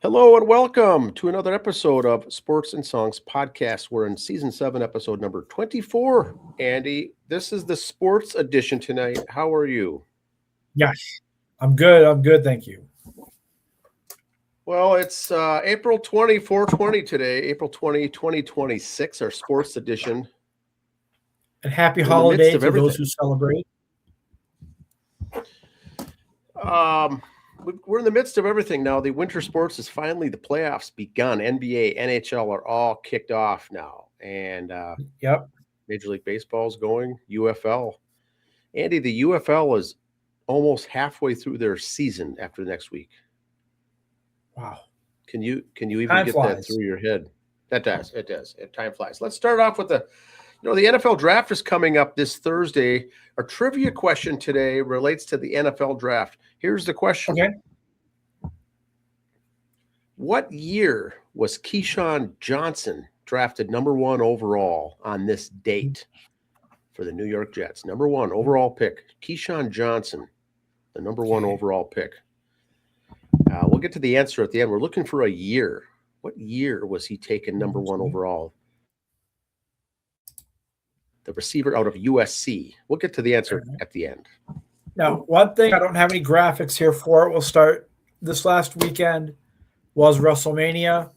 Hello and welcome to another episode of Sports and Songs Podcast. We're in season 7, episode number 24. Andy, this is the sports edition tonight. How are you? Yes, I'm good. I'm good. Thank you. Well, it's April 24/20 today, April 20, 2026, our sports edition. And happy In the midst holiday of to those everything. who celebrate. We're in the midst of everything now. The winter sports is finally the playoffs begun. NBA, NHL are all kicked off now. And Yep. Major League Baseball's going, UFL. Andy, the UFL is almost halfway through their season after next week. Wow. Can you even Time get flies. that through your head? That does. It does. Time flies. Let's start off with the NFL draft is coming up this Thursday. Our trivia question today relates to the NFL draft. Here's the question. Okay. What year was Keyshawn Johnson drafted number 1 overall on this date for the New York Jets? Number 1 overall pick, Keyshawn Johnson, the number 1 overall pick. We'll get to the answer at the end. We're looking for a year. What year was he taken number 1 overall? The receiver out of USC. We'll get to the answer at the end. Now, one thing I don't have any graphics here for it. We'll start this last weekend was WrestleMania.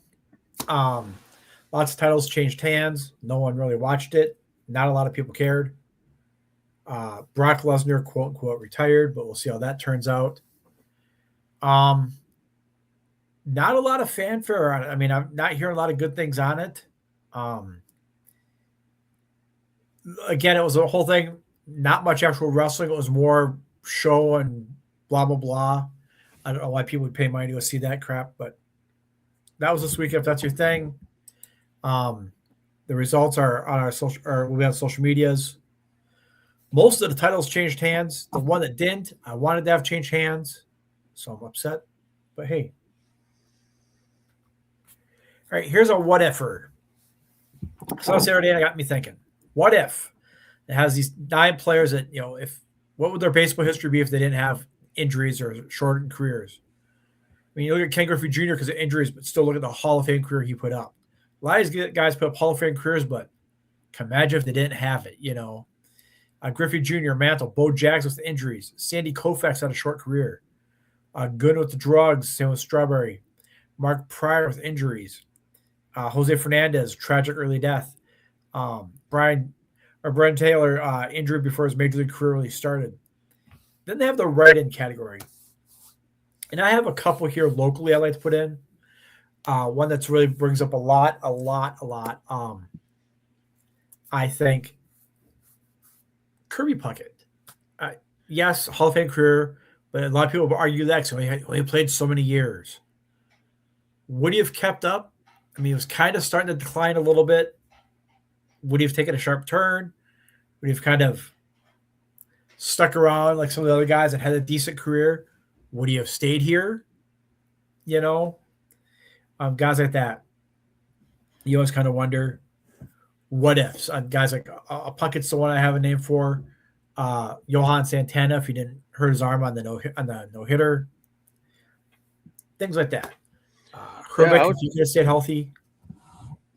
Lots of titles changed hands. No one really watched it. Not a lot of people cared. Brock Lesnar, quote unquote, retired, but we'll see how that turns out. Not a lot of fanfare on it. I mean, I'm not hearing a lot of good things on it. Again, it was a whole thing, not much actual wrestling. It was more show and blah, blah, blah. I don't know why people would pay money to go see that crap, but that was this week. If that's your thing, the results are on our social, or will be on social medias. Most of the titles changed hands. The one that didn't, I wanted to have changed hands, so I'm upset. But hey, all right. Here's a what iffer. So Saturday, I got me thinking. What if it has these 9 players that, what would their baseball history be if they didn't have injuries or shortened careers? I mean, you look at Ken Griffey Jr. because of injuries, but still look at the Hall of Fame career he put up. A lot of these guys put up Hall of Fame careers, but can imagine if they didn't have it, Griffey Jr., Mantle, Bo Jackson with the injuries. Sandy Koufax had a short career. Good with the drugs, same with Strawberry. Mark Pryor with injuries. Jose Fernandez, tragic early death. Brian Taylor, injured before his major league career really started. Then they have the write-in category. And I have a couple here locally I like to put in. One that's really brings up a lot. I think Kirby Puckett. Yes, Hall of Fame career, but a lot of people argue that because he only played so many years. Would he have kept up? I mean, he was kind of starting to decline a little bit. Would he have taken a sharp turn? Would he have kind of stuck around like some of the other guys that had a decent career? Would he have stayed here? Guys like that. You always kind of wonder what ifs. Guys like Puckett's the one I have a name for. Johan Santana, if he didn't hurt his arm on the no hitter. Things like that. Herbeck, if he could have stayed healthy.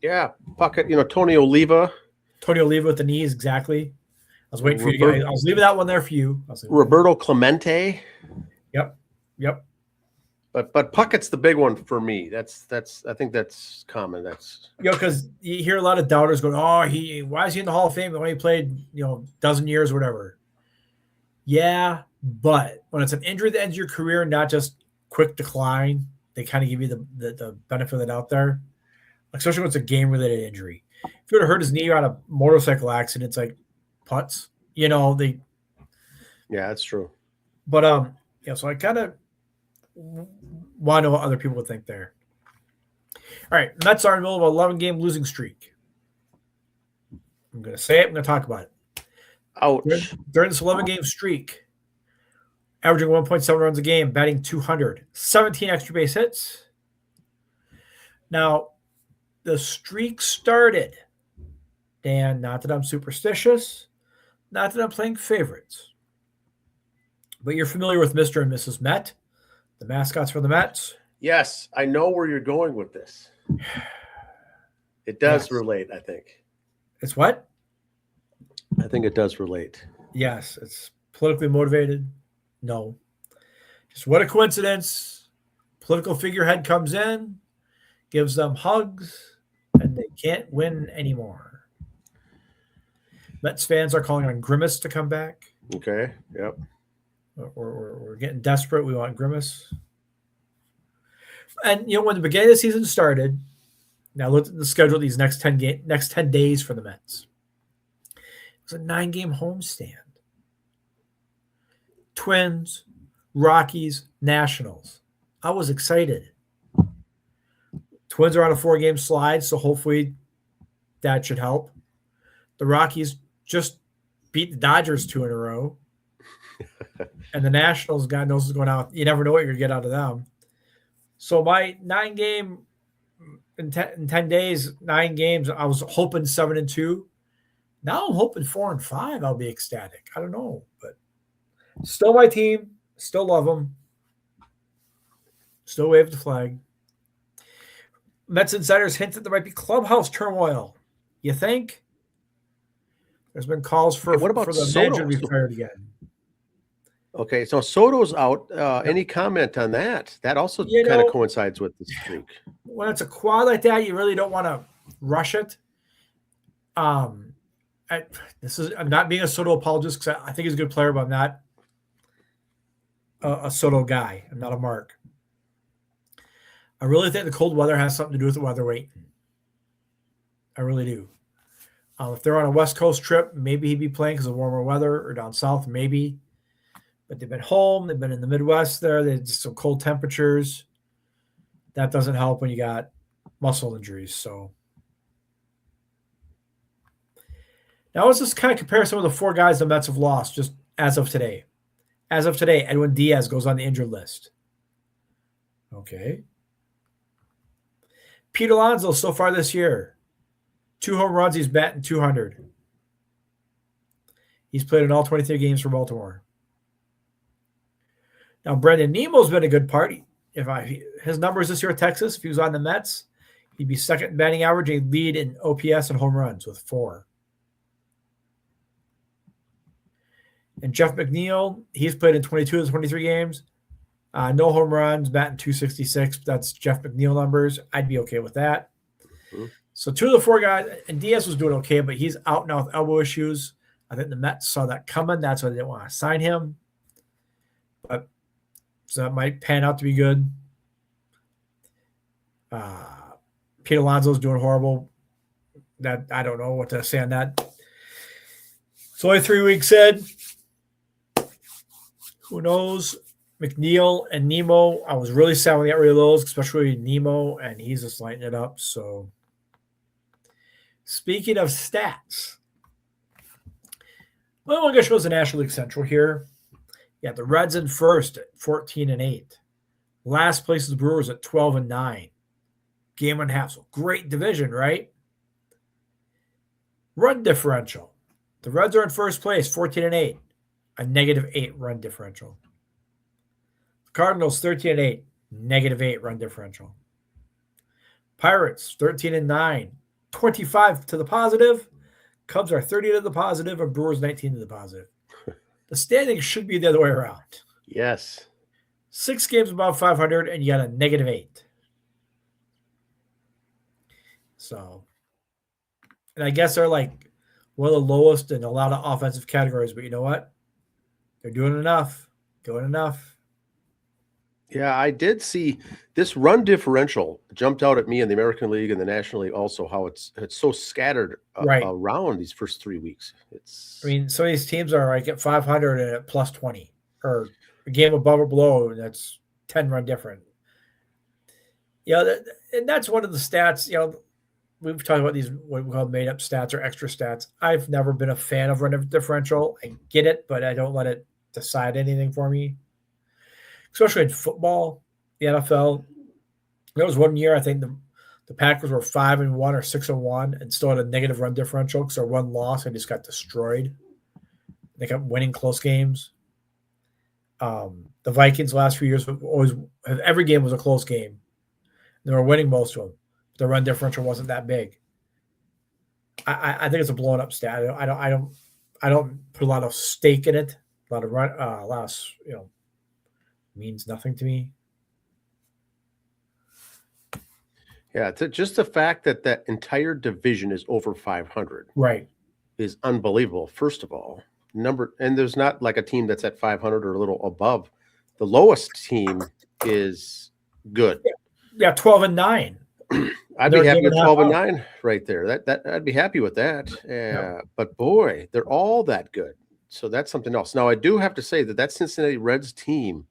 Yeah, Puckett, Tony Oliva. Tony Oliva with the knees, exactly. I was waiting for you to get. I was leaving that one there for you. Roberto Clemente. Yep. But Puckett's the big one for me. I think that's common. That's because you hear a lot of doubters going, "Oh, why is he in the Hall of Fame when he played dozen years or whatever?" Yeah, but when it's an injury that ends your career, not just quick decline, they kind of give you the benefit of the doubt there. Especially when it's a game-related injury. If he would have hurt his knee on a motorcycle accident, it's like putts. Yeah, that's true. But so I kind of want to know what other people would think there. All right, Mets are in the middle of an 11-game losing streak. I'm going to say it. I'm going to talk about it. Ouch. During this 11-game streak, averaging 1.7 runs a game, batting .200, 17 extra base hits. Now, the streak started, Dan, not that I'm superstitious, not that I'm playing favorites, but you're familiar with Mr. and Mrs. Met, the mascots for the Mets. Yes, I know where you're going with this. It does Yes. relate, I think. It's what? I think it does relate. Yes. It's politically motivated. No. Just what a coincidence. Political figurehead comes in, gives them hugs, and they can't win anymore. Mets fans are calling on Grimace to come back. Okay. Yep. We're getting desperate. We want Grimace. And when the beginning of the season started, now look at the schedule these next 10 days for the Mets. It was a 9-game homestand. Twins, Rockies, Nationals. I was excited. Twins are on a 4-game slide, so hopefully that should help. The Rockies just beat the Dodgers 2 in a row. And the Nationals, God knows what's going on. You never know what you're going to get out of them. So my 9-game in 10 days, 9 games, I was hoping 7-2. Now I'm hoping 4-5. I'll be ecstatic. I don't know, but still my team. Still love them. Still wave the flag. Mets insiders hint that there might be clubhouse turmoil. You think? There's been calls for What about the Soto? manager to be fired again. Okay, so Soto's out. Any comment on that? That also kind of coincides with this streak. When it's a quad like that, you really don't want to rush it. I'm not being a Soto apologist because I think he's a good player, but I'm not a Soto guy. I'm not a Mark. I really think the cold weather has something to do with the weather waiting. I really do. If they're on a West Coast trip, maybe he'd be playing because of warmer weather, or down south, maybe. But they've been home. They've been in the Midwest there. They had some cold temperatures. That doesn't help when you got muscle injuries. So now let's just kind of compare some of the 4 guys the Mets have lost just as of today. As of today, Edwin Diaz goes on the injured list. Okay. Pete Alonso so far this year, 2 home runs. He's batting 200. He's played in all 23 games for Baltimore. Now, Brendan Nemo's been a good part. His numbers this year at Texas, if he was on the Mets, he'd be second in batting average. He'd lead in OPS and home runs with 4. And Jeff McNeil, he's played in 22 of the 23 games. No home runs, batting 266. That's Jeff McNeil numbers. I'd be okay with that. Mm-hmm. So 2 of the 4 guys, and Diaz was doing okay, but he's out now with elbow issues. I think the Mets saw that coming. That's why they didn't want to sign him. But so that might pan out to be good. Pete Alonso's doing horrible. That I don't know what to say on that. It's only 3 weeks in. Who knows? McNeil and Nemo. I was really sad when they got rid of those, especially Nemo, and he's just lighting it up. So, speaking of stats, well, I'm going to show us the National League Central here. Yeah, the Reds in first at 14-8. Last place is the Brewers at 12-9. Game and a half. So great division, right? Run differential. The Reds are in first place, 14-8. A -8 run differential. The Cardinals, 13-8. -8 run differential. Pirates, 13-9. 25 to the positive. Cubs are 30 to the positive, and Brewers 19 to the positive. The standings should be the other way around. Yes. 6 games above 500, and you got a -8. So, and I guess they're like one of the lowest in a lot of offensive categories, but you know what? They're doing enough. Doing enough. Yeah, I did see this run differential jumped out at me in the American League and the National League also, how it's so scattered around these first 3 weeks. Some of these teams are like at 500 and at plus 20, or a game above or below, and that's 10 run different. And that's one of the stats, we've talked about these, what we call made-up stats or extra stats. I've never been a fan of run differential. I get it, but I don't let it decide anything for me. Especially in football, the NFL. There was one year I think the Packers were 5-1 or 6-1 and still had a negative run differential because their one loss and just got destroyed. They kept winning close games. The Vikings last few years every game was a close game. They were winning most of them. The run differential wasn't that big. I think it's a blown up stat. I don't put a lot of stake in it. A lot of means nothing to me. Yeah, just the fact that that entire division is over 500 Right. is unbelievable. First of all, and there's not like a team that's at 500 or a little above. The lowest team is good. Yeah, 12-9. I'd be happy with 12-9 right there. That I'd be happy with that. Yep. But boy, they're all that good. So that's something else. Now I do have to say that Cincinnati Reds team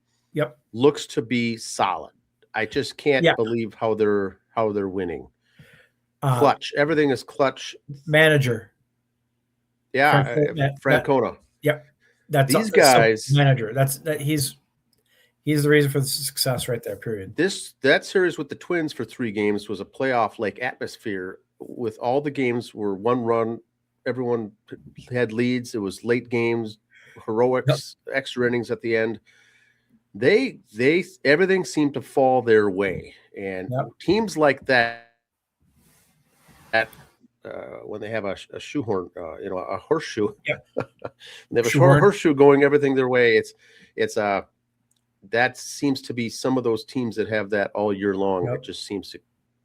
looks to be solid. I just can't believe how they're winning. Clutch. Everything is clutch. Manager. Yeah, Francona. Yep. That's these guys. Manager. He's the reason for the success right there, period. That series with the Twins for 3 games was a playoff-like atmosphere with all the games were one run. Everyone had leads. It was late games, heroics, extra innings at the end. They everything seemed to fall their way. And teams like that when they have a shoehorn, a horseshoe, they have a short horseshoe going everything their way. That seems to be some of those teams that have that all year long. It just seems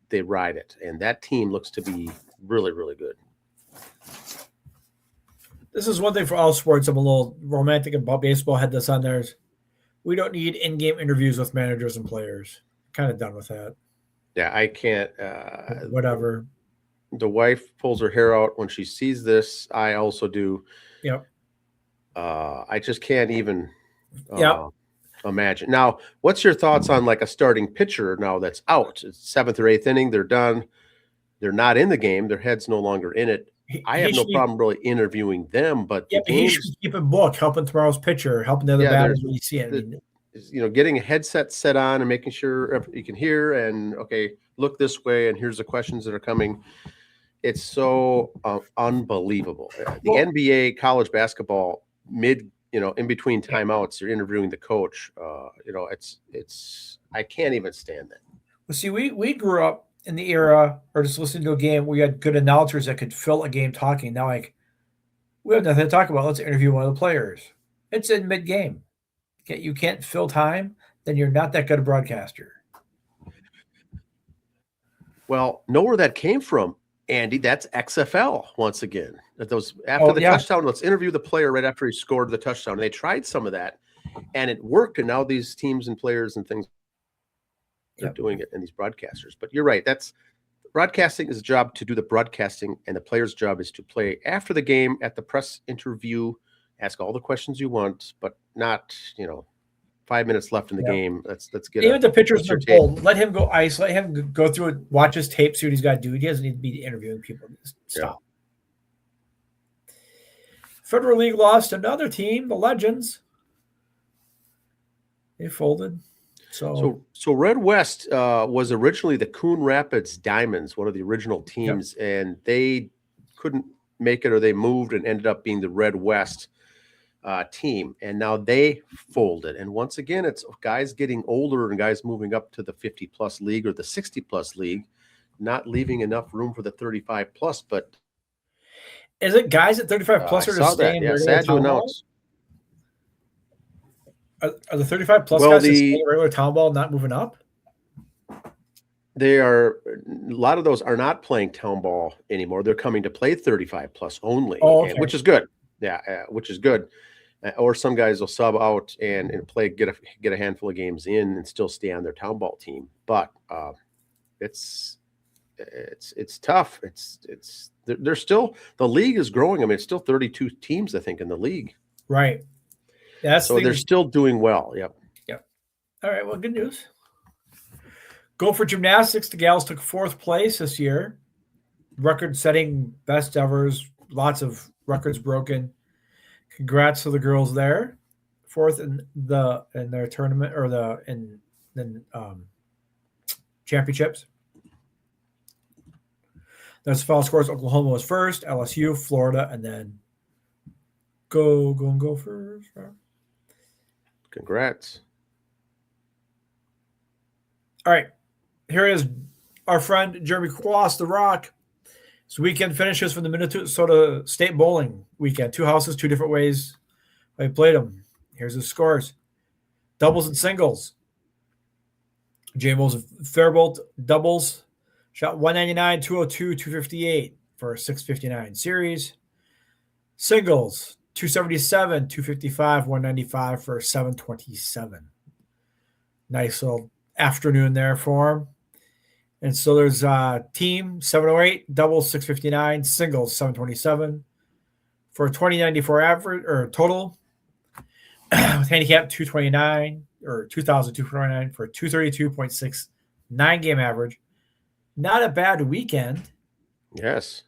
they ride it, and that team looks to be really, really good. This is one thing for all sports. I'm a little romantic about baseball. Had this on there. We don't need in-game interviews with managers and players. Kind of done with that. Yeah, I can't. Whatever. The wife pulls her hair out when she sees this. I also do. Yep. I just can't even. Imagine. Now, what's your thoughts on like a starting pitcher now that's out? It's 7th or 8th inning. They're done. They're not in the game. Their head's no longer in it. I have no problem really interviewing them, but he should keep a book, helping tomorrow's pitcher, helping the other batters when you see it. Getting a headset set on and making sure you can hear and look this way and here's the questions that are coming. It's so unbelievable. The NBA, college basketball, in between timeouts, you're interviewing the coach. It's I can't even stand that. Well, see, we grew up in the era, or just listening to a game, we had good announcers that could fill a game talking. Now, we have nothing to talk about. Let's interview one of the players. It's in mid-game. You can't fill time, then you're not that good a broadcaster. Well, know where that came from, Andy. That's XFL once again. After the touchdown, let's interview the player right after he scored the touchdown. And they tried some of that, and it worked. And now these teams and players and things are doing it, and these broadcasters. But you're right. Broadcasting is a job to do the broadcasting, and the player's job is to play after the game at the press interview, ask all the questions you want, but not 5 minutes left in the game. Let's get even the pitcher's been told. Let him go ice. Let him go through it. Watch his tape. See what he's got to do. He doesn't need to be interviewing people. Just stop. Federal League lost another team, the Legends. They folded. So Red West was originally the Coon Rapids Diamonds, one of the original teams, and they couldn't make it, or they moved and ended up being the Red West team, and now they folded. And once again, it's guys getting older and guys moving up to the 50-plus league or the 60-plus league, not leaving enough room for the 35-plus. But is it guys at 35-plus are just staying? Yeah, sad to announce. Are the 35-plus guys staying regular town ball, not moving up? They are. A lot of those are not playing town ball anymore. They're coming to play 35-plus only, which is good. Yeah, which is good. Or some guys will sub out and play, get a handful of games in, and still stay on their town ball team. But it's tough. They're still, the league is growing. I mean, it's still 32 teams, I think, in the league. Right. So they're still doing well. Yep. All right. Well, good news. Go for gymnastics. The gals took 4th place this year. Record-setting, best evers. Lots of records broken. Congrats to the girls there. 4th in their tournament, or in championships. There's final scores. Oklahoma was first, LSU, Florida, and then Gophers. Congrats. All right. Here is our friend Jeremy Quas, The Rock. His weekend finishes from the Minnesota State Bowling weekend. 2 houses, 2 different ways I played them. Here's his scores. Doubles and singles. James Fairbolt doubles. Shot 199, 202, 258 for a 659 series. Singles, 277, 255, 195 for 727. Nice little afternoon there for him. And so there's team 708, doubles 659, singles 727 for a 2094 average or total with handicap 229 or 2,229 for a 232.69 game average. Not a bad weekend. Yes.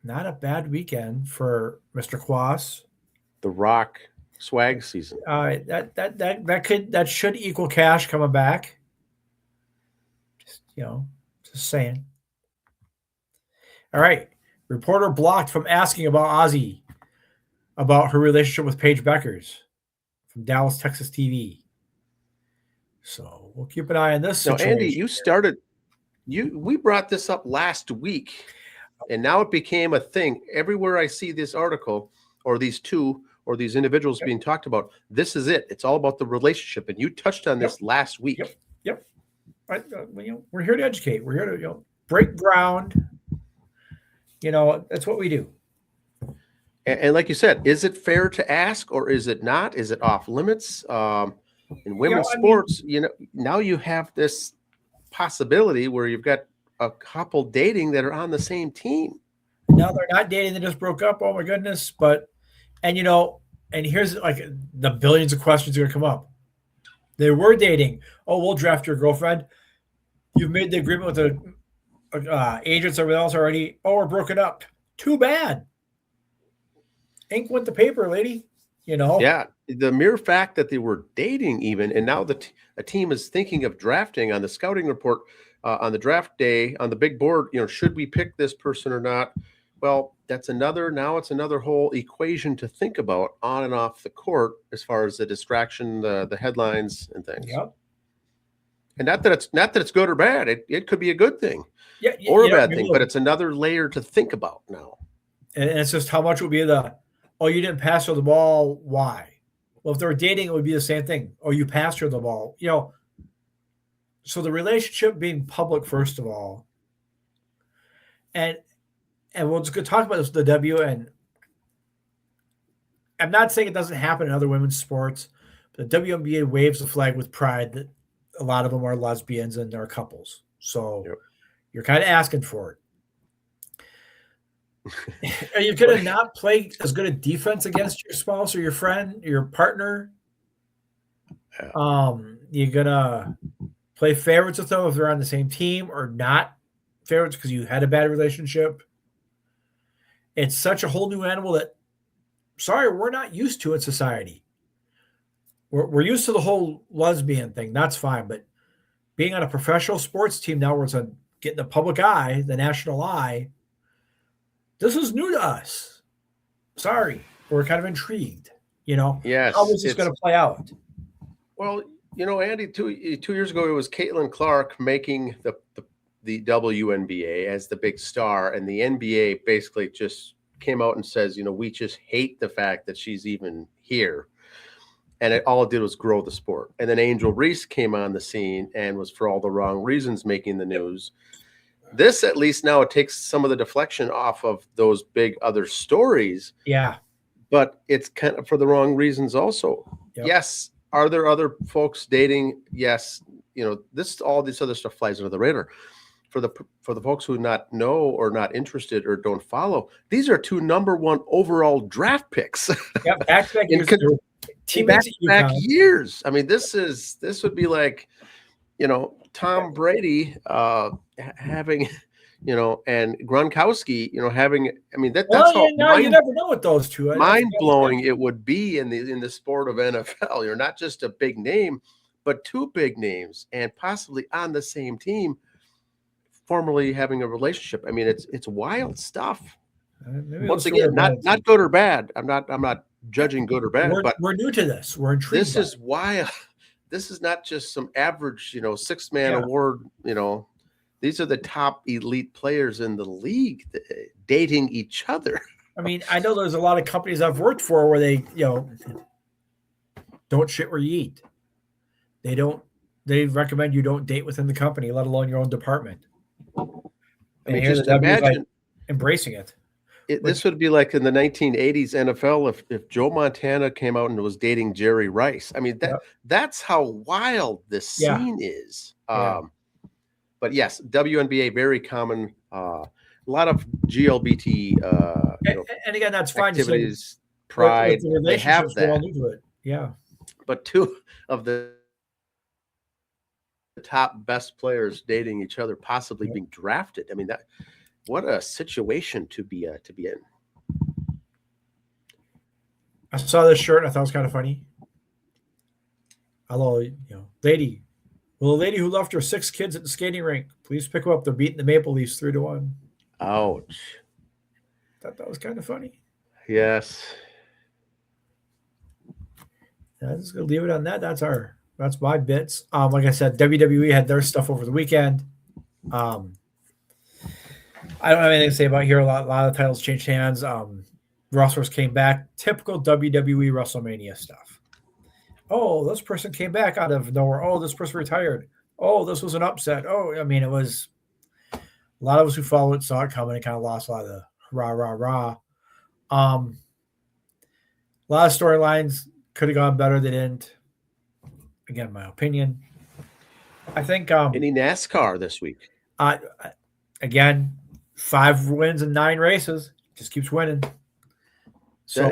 Not a bad weekend for Mr. Quas. The Rock swag season. That should equal cash coming back. Just saying. All right. Reporter blocked from asking about Ozzy, about her relationship with Paige Beckers from Dallas, Texas TV. So we'll keep an eye on this situation. Now, Andy, we brought this up last week, and now it became a thing. Everywhere I see this article or these two or these individuals being talked about, this is it. It's all about the relationship. And you touched on this last week. Yep. We're here to educate. We're here to break ground. That's what we do. And like you said, is it fair to ask or is it not? Is it off limits? In women's sports, now you have this possibility where you've got a couple dating that are on the same team. No, they're not dating. They just broke up. Oh my goodness. And here's like the billions of questions are going to come up. They were dating. Oh, we'll draft your girlfriend. You've made the agreement with the agents, everything else already. Oh, we're broken up. Too bad. Ink went to paper, lady. Yeah, the mere fact that they were dating even, and now a team is thinking of drafting on the scouting report on the draft day on the big board, should we pick this person or not? Well, it's another whole equation to think about on and off the court as far as the distraction, the headlines and things. Yep. And not that it's good or bad. It could be a good thing or a bad thing, but it's another layer to think about now. And it's just how much would be you didn't pass her the ball. Why? Well, if they were dating, it would be the same thing. Oh, you passed her the ball. So the relationship being public, first of all, and we'll just talk about this with the W. And I'm not saying it doesn't happen in other women's sports, but the WNBA waves the flag with pride that a lot of them are lesbians and they're couples. So You're kind of asking for it. Are you going to not play as good a defense against your spouse or your friend, your partner? You're going to play favorites with them if they're on the same team or not favorites because you had a bad relationship. It's such a whole new animal that, we're not used to in society. We're used to the whole lesbian thing. That's fine. But being on a professional sports team now where it's getting the public eye, the national eye, this is new to us. We're kind of intrigued. Yes, how is this going to play out? Well, Andy, 2 years ago, it was Caitlin Clark making the WNBA as the big star, and the NBA basically just came out and says, we just hate the fact that she's even here. And all it did was grow the sport. And then Angel Reese came on the scene and was, for all the wrong reasons, making the news. This, at least now, it takes some of the deflection off of those big other stories. Yeah. But it's kind of for the wrong reasons also. Yep. Yes. Are there other folks dating? Yes. All this other stuff flies under the radar. For the folks who not know or not interested or don't follow, these are 2 number 1 overall draft picks. Yeah, back-to-back years. I mean, this would be like, Tom Brady having, and Gronkowski, having. I mean, that's all. You never know with those two. Mind blowing it would be in the sport of NFL. You're not just a big name, but 2 big names and possibly on the same team, formerly having a relationship. I mean, it's wild stuff. Once again, not good or bad. I'm not judging good or bad, but we're new to this. We're intrigued. this is why this is not just some average, 6-man Yeah. award. These are the top elite players in the league dating each other. I mean, I know there's a lot of companies I've worked for where they, don't shit where you eat. They recommend you don't date within the company, let alone your own department. I mean, just imagine embracing it. This would be like in the 1980s NFL if Joe Montana came out and was dating Jerry Rice. I mean, that's how wild this scene is. But yes, WNBA, very common. A lot of GLBT and again, that's fine. Activities, pride, they have that. Into it. Yeah. But two of the top best players dating each other, possibly being drafted. I mean, what a situation to be in. I saw this shirt and I thought it was kind of funny. Hello, lady. Will a lady who left her 6 kids at the skating rink please pick them up? They're beating the Maple Leafs 3-1. Ouch. Thought that was kind of funny. Yes. I'm just gonna leave it on that. That's my bits. Like I said, WWE had their stuff over the weekend. I don't have anything to say about here. A lot of titles changed hands. Wrestlers came back. Typical WWE WrestleMania stuff. Oh, this person came back out of nowhere. Oh, this person retired. Oh, this was an upset. Oh, I mean, it was a lot of us who followed it saw it coming and kind of lost a lot of the rah, rah, rah. A lot of storylines could have gone better. They didn't. Again, my opinion. I think any NASCAR this week. Again, 5 wins and 9 races. Just keeps winning. So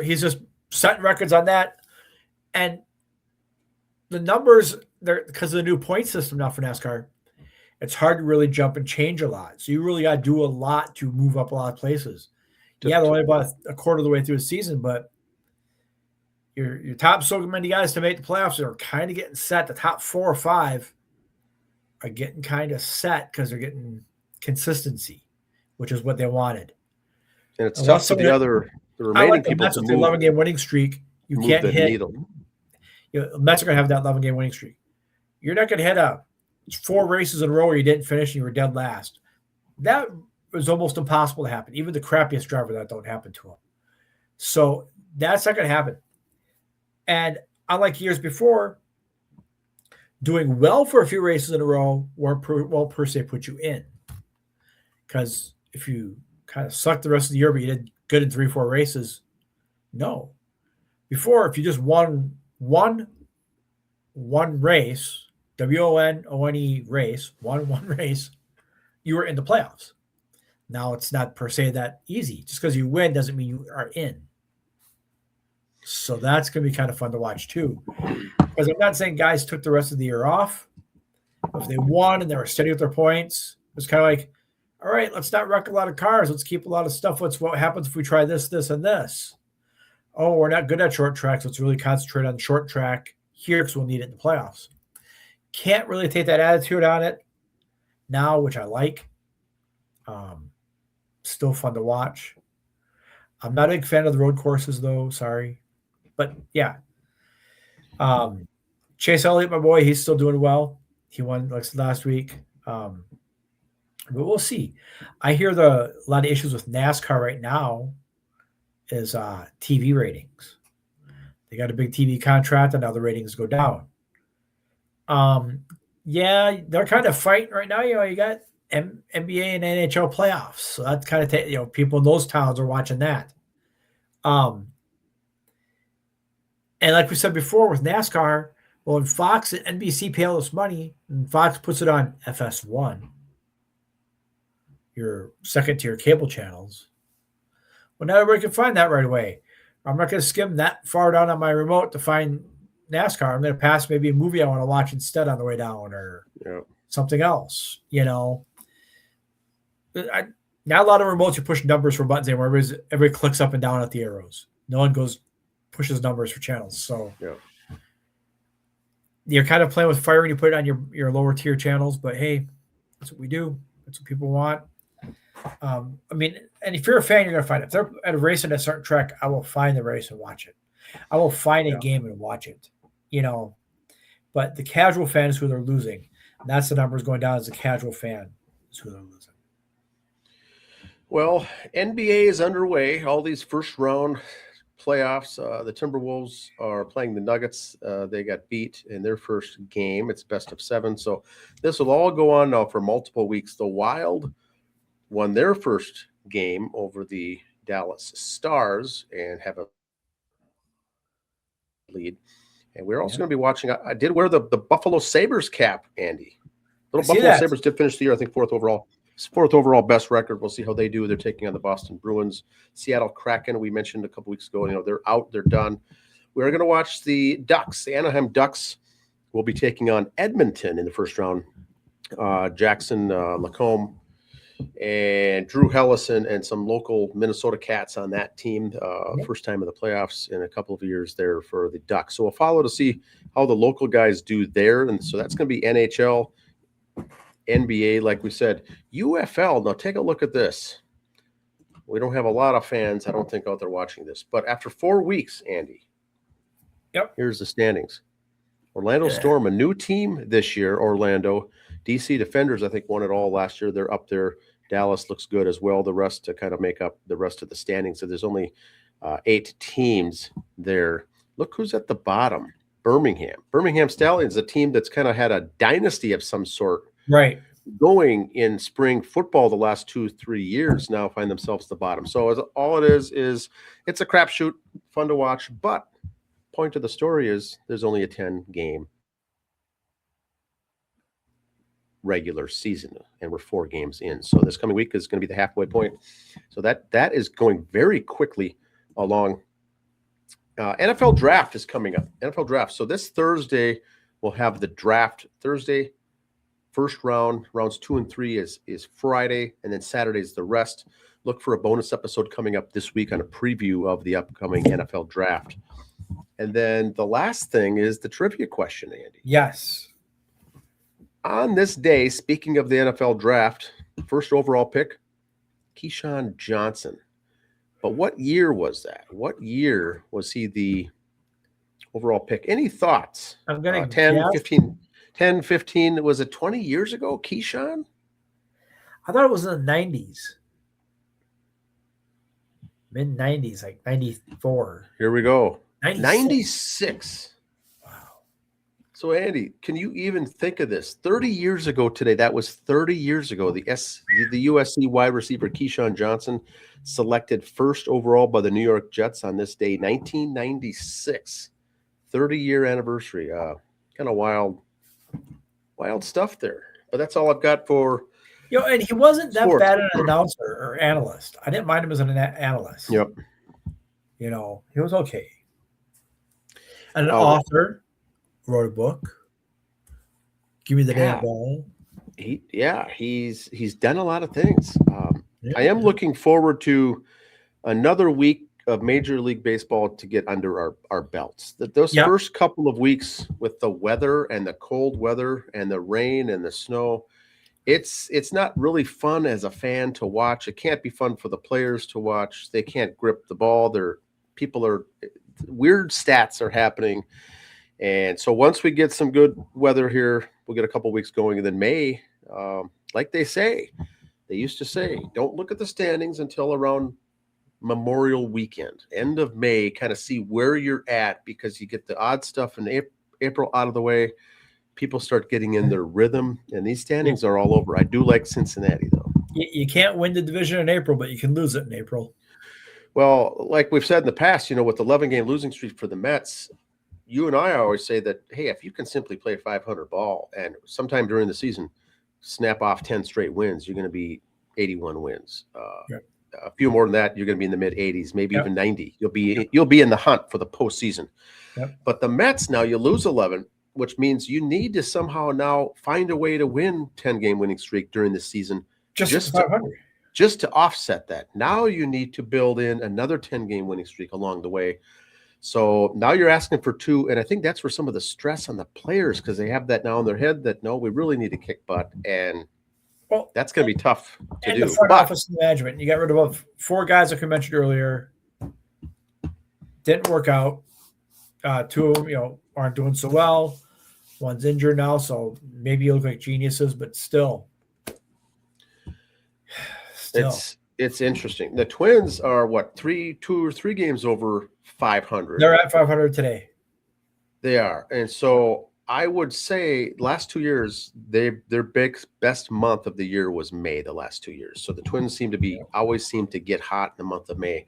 he's just setting records on that. And the numbers, because of the new point system now for NASCAR, it's hard to really jump and change a lot. So you really got to do a lot to move up a lot of places. They're only about a quarter of the way through the season, but your top so many guys to make the playoffs are kind of getting set. The top 4 or 5 are getting kind of set because they're getting consistency, which is what they wanted. And it's tough for the remaining people to move. 11-game winning streak. You can't hit. Needle. Mets are going to have that 11-game winning streak. You're not going to hit 4 races in a row where you didn't finish and you were dead last. That was almost impossible to happen. Even the crappiest driver, that don't happen to him. So that's not going to happen. And unlike years before, doing well for a few races in a row won't per se put you in. Because if you kind of sucked the rest of the year, but you did good in 3-4 races, no. Before, if you just won one race, WONE race, one race, you were in the playoffs. Now it's not per se that easy. Just because you win doesn't mean you are in. So that's going to be kind of fun to watch too. Because I'm not saying guys took the rest of the year off. If they won and they were steady with their points, it's kind of like, all right, let's not wreck a lot of cars. Let's keep a lot of stuff. What happens if we try this, this, and this? Oh, we're not good at short tracks. Let's really concentrate on the short track here because we'll need it in the playoffs. Can't really take that attitude on it now, which I like. Still fun to watch. I'm not a big fan of the road courses, though. Sorry. But, yeah. Chase Elliott, my boy, he's still doing well. He won last week. But we'll see. I hear a lot of issues with NASCAR right now is TV ratings. They got a big TV contract, and now the ratings go down. Yeah, they're kind of fighting right now. You got NBA and NHL playoffs, so that's kind of people in those towns are watching that. And like we said before with NASCAR, well, when Fox and NBC pay all this money, and Fox puts it on FS1, your second-tier cable channels, well, now everybody can find that right away. I'm not going to skim that far down on my remote to find NASCAR. I'm going to pass maybe a movie I want to watch instead on the way down or something else, Now a lot of remotes, you push numbers for buttons anymore. Everybody clicks up and down at the arrows. No one pushes numbers for channels. So you're kind of playing with fire when you put it on your lower tier channels. But, hey, that's what we do. That's what people want. I mean, and if you're a fan, you're going to find it. If they're at a race at a certain track, I will find the race and watch it. I will find a game and watch it, But the casual fan is who they're losing. And that's the numbers going down as a casual fan is who they're losing. Well, NBA is underway. All these first round playoffs. The Timberwolves are playing the Nuggets. They got beat in their first game. It's best of 7. So this will all go on now for multiple weeks. The Wild won their first game over the Dallas Stars and have a lead. And we're also going to be watching. I did wear the Buffalo Sabres cap, Andy. Little Buffalo Sabres did finish the year, I think, fourth overall best record. We'll see how they do. They're taking on the Boston Bruins. Seattle Kraken, we mentioned a couple weeks ago, they're out, they're done. We're going to watch the Ducks. The Anaheim Ducks will be taking on Edmonton in the first round. Jackson Lacombe and Drew Hellison and some local Minnesota Cats on that team. First time in the playoffs in a couple of years there for the Ducks. So we'll follow to see how the local guys do there. And so that's going to be NHL, NBA, like we said. UFL, now take a look at this. We don't have a lot of fans, I don't think, out there watching this. But after 4 weeks, Andy, here's the standings. Orlando Storm, a new team this year, Orlando. DC Defenders, I think, won it all last year. They're up there. Dallas looks good as well. The rest to kind of make up the rest of the standings. So there's only 8 teams there. Look who's at the bottom. Birmingham. Birmingham Stallions, a team that's kind of had a dynasty of some sort. Right. Going in spring football the last 2-3 years, now find themselves at the bottom. So all it is it's a crapshoot, fun to watch. But point of the story is there's only a 10-game regular season, and we're 4 games in. So this coming week is going to be the halfway point. So that is going very quickly along. NFL draft is coming up. NFL draft. So this Thursday we'll have the draft. Thursday, first round, rounds 2 and 3 is Friday, and then Saturday is the rest. Look for a bonus episode coming up this week on a preview of the upcoming NFL draft. And then the last thing is the trivia question, Andy. Yes. On this day, speaking of the NFL draft, first overall pick, Keyshawn Johnson. But what year was that? What year was he the overall pick? Any thoughts? I'm going to 10, 15, was it 20 years ago, Keyshawn? I thought it was in the 90s. Mid-90s, like 94. Here we go. 96. Wow. So, Andy, can you even think of this? 30 years ago today, that was 30 years ago, the USC wide receiver Keyshawn Johnson selected first overall by the New York Jets on this day, 1996. 30-year anniversary. Kind of wild stuff there. But that's all I've got for and he wasn't that sports. bad an announcer or analyst. I didn't mind him as an analyst. Yep. He was okay. And an author, wrote a book. Give me the damn ball. He's done a lot of things. I am looking forward to another week of Major League Baseball to get under our belts. Those first couple of weeks with the weather and the cold weather and the rain and the snow, it's not really fun as a fan to watch. It can't be fun for the players to watch. They can't grip the ball. Weird stats are happening. And so once we get some good weather here, we'll get a couple weeks going. And then May, like they used to say, don't look at the standings until around Memorial Weekend, end of May, kind of see where you're at, because you get the odd stuff in April out of the way. People start getting in their rhythm, and these standings are all over. I do like Cincinnati, though. You can't win the division in April, but you can lose it in April. Well, like we've said in the past, with the 11-game losing streak for the Mets, you and I always say that, hey, if you can simply play 500 ball and sometime during the season snap off 10 straight wins, you're going to be 81 wins. A few more than that, you're going to be in the mid-80s, maybe even 90. You'll be in the hunt for the postseason. But the Mets, now you lose 11, which means you need to somehow now find a way to win 10-game winning streak during the season. Just to offset that. Now you need to build in another 10-game winning streak along the way. So now you're asking for 2, and I think that's where some of the stress on the players, because they have that now in their head that, no, we really need to kick butt. And Well, That's going to be tough to and do. the front But office management. You got rid of 4 guys like we mentioned earlier. Didn't work out. 2 of them, aren't doing so well. One's injured now, so maybe you look like geniuses, but still. it's interesting. The Twins are what, 2 or 3 games over 500. They're at 500 today. They are, and so I would say last 2 years, their best month of the year was May. The last 2 years, so the Twins always seem to get hot in the month of May.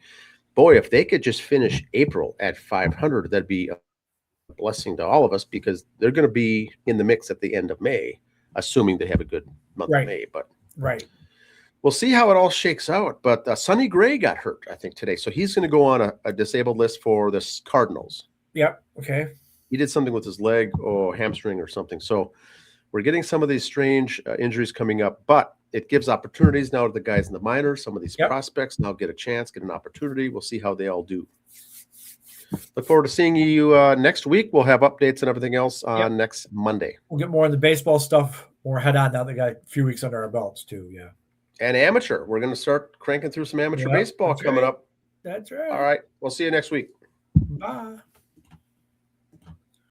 Boy, if they could just finish April at 500, that'd be a blessing to all of us because they're going to be in the mix at the end of May, assuming they have a good month of May. But we'll see how it all shakes out. But Sonny Gray got hurt, I think, today, so he's going to go on a disabled list for the Cardinals. Yep. Okay. He did something with his leg or hamstring or something. So we're getting some of these strange injuries coming up, but it gives opportunities now to the guys in the minors. Some of these prospects now get a chance, get an opportunity. We'll see how they all do. Look forward to seeing you next week. We'll have updates and everything else on next Monday. We'll get more in the baseball stuff. More head on now. They got a few weeks under our belts too. Yeah. And amateur. We're going to start cranking through some amateur baseball coming up. That's right. All right. We'll see you next week. Bye.